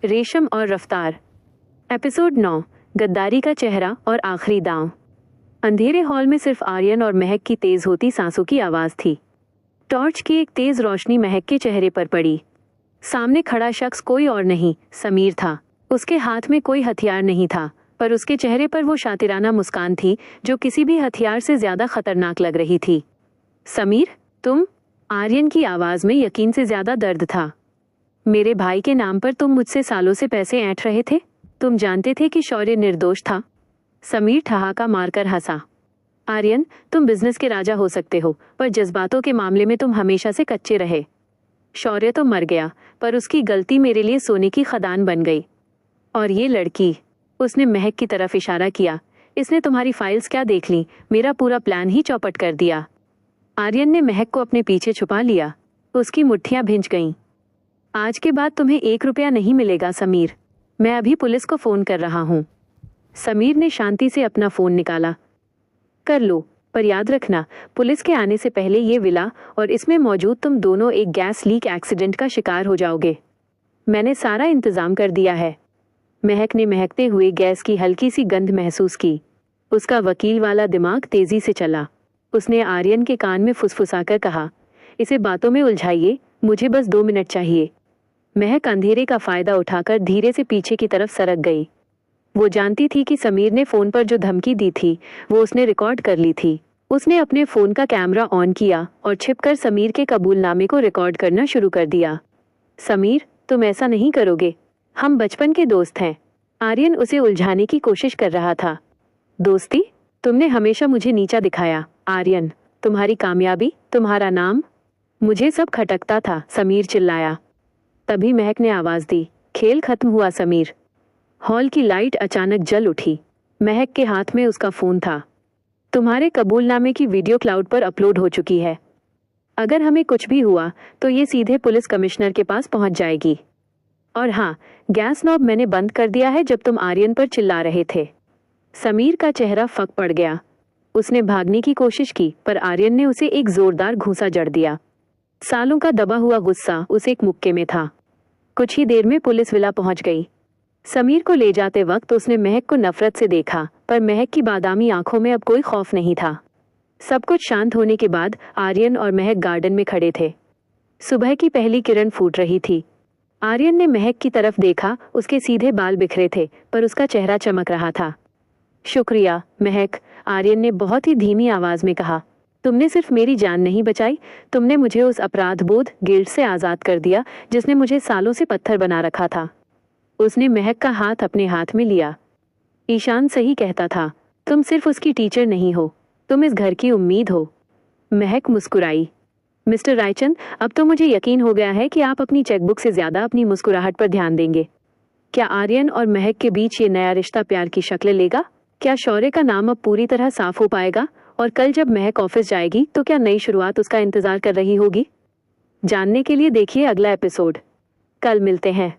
रेशम और रफ्तार। एपिसोड 9, गद्दारी का चेहरा और आखिरी दांव। अंधेरे हॉल में सिर्फ आर्यन और महक की तेज होती सांसों की आवाज थी। टॉर्च की एक तेज रोशनी महक के चेहरे पर पड़ी। सामने खड़ा शख्स कोई और नहीं, समीर था। उसके हाथ में कोई हथियार नहीं था, पर उसके चेहरे पर वो शातिराना मुस्कान थी जो किसी भी हथियार से ज्यादा खतरनाक लग रही थी। समीर, तुम? आर्यन की आवाज में यकीन से ज्यादा दर्द था। मेरे भाई के नाम पर तुम मुझसे सालों से पैसे ऐंठ रहे थे? तुम जानते थे कि शौर्य निर्दोष था? समीर ठहाका मारकर हंसा। आर्यन, तुम बिजनेस के राजा हो सकते हो, पर जज्बातों के मामले में तुम हमेशा से कच्चे रहे। शौर्य तो मर गया, पर उसकी गलती मेरे लिए सोने की खदान बन गई। और ये लड़की, उसने महक की तरफ इशारा किया, इसने तुम्हारी फाइल्स क्या देख ली, मेरा पूरा प्लान ही चौपट कर दिया। आर्यन ने महक को अपने पीछे छुपा लिया। उसकी मुट्ठियां भिंच गईं। आज के बाद तुम्हें 1 रुपया नहीं मिलेगा समीर। मैं अभी पुलिस को फोन कर रहा हूँ। समीर ने शांति से अपना फोन निकाला। कर लो, पर याद रखना, पुलिस के आने से पहले ये विला और इसमें मौजूद तुम दोनों एक गैस लीक एक्सीडेंट का शिकार हो जाओगे। मैंने सारा इंतजाम कर दिया है। महक ने महकते हुए गैस की हल्की सी गंध महसूस की। उसका वकील वाला दिमाग तेजी से चला। उसने आर्यन के कान में फुसफुसाकर कहा, इसे बातों में उलझाइए, मुझे बस 2 मिनट चाहिए। महक अंधेरे का फायदा उठाकर धीरे से पीछे की तरफ सरक गई। वो जानती थी कि समीर ने फोन पर जो धमकी दी थी वो उसने रिकॉर्ड कर ली थी। उसने अपने फोन का कैमरा ऑन किया और छिपकर समीर के कबूलनामे को रिकॉर्ड करना शुरू कर दिया। समीर, तुम ऐसा नहीं करोगे, हम बचपन के दोस्त हैं। आर्यन उसे उलझाने की कोशिश कर रहा था। दोस्ती? तुमने हमेशा मुझे नीचा दिखाया आर्यन। तुम्हारी कामयाबी, तुम्हारा नाम, मुझे सब खटकता था, समीर चिल्लाया। तभी महक ने आवाज दी, खेल खत्म हुआ समीर। हॉल की लाइट अचानक जल उठी। महक के हाथ में उसका फोन था। तुम्हारे कबूलनामे की वीडियो क्लाउड पर अपलोड हो चुकी है। अगर हमें कुछ भी हुआ तो ये सीधे पुलिस कमिश्नर के पास पहुंच जाएगी। और हाँ, गैस नॉब मैंने बंद कर दिया है जब तुम आर्यन पर चिल्ला रहे थे। समीर का चेहरा फक पड़ गया। उसने भागने की कोशिश की, पर आर्यन ने उसे एक जोरदार घूंसा जड़ दिया। सालों का दबा हुआ गुस्सा उस एक मुक्के में था। कुछ ही देर में पुलिस विला पहुंच गई। समीर को ले जाते वक्त उसने महक को नफरत से देखा, पर महक की बादामी आंखों में अब कोई खौफ नहीं था। सब कुछ शांत होने के बाद आर्यन और महक गार्डन में खड़े थे। सुबह की पहली किरण फूट रही थी। आर्यन ने महक की तरफ देखा। उसके सीधे बाल बिखरे थे, पर उसका चेहरा चमक रहा था। शुक्रिया महक, आर्यन ने बहुत ही धीमी आवाज में कहा। तुमने सिर्फ मेरी जान नहीं बचाई, तुमने मुझे उस अपराध बोध गिल्ट से आजाद कर दिया जिसने मुझे सालों से पत्थर बना रखा था। उसने महक का हाथ अपने हाथ में लिया। ईशान सही कहता था, तुम सिर्फ उसकी टीचर नहीं हो, तुम इस घर की उम्मीद हो। महक मुस्कुराई। मिस्टर रायचंद, अब तो मुझे यकीन हो गया है कि आप अपनी चेकबुक से ज्यादा अपनी मुस्कुराहट पर ध्यान देंगे। क्या आर्यन और महक के बीच ये नया रिश्ता प्यार की शक्ल लेगा? क्या शौर्य का नाम अब पूरी तरह साफ हो पाएगा? और कल जब महक ऑफिस जाएगी तो क्या नई शुरुआत उसका इंतजार कर रही होगी? जानने के लिए देखिए अगला एपिसोड। कल मिलते हैं।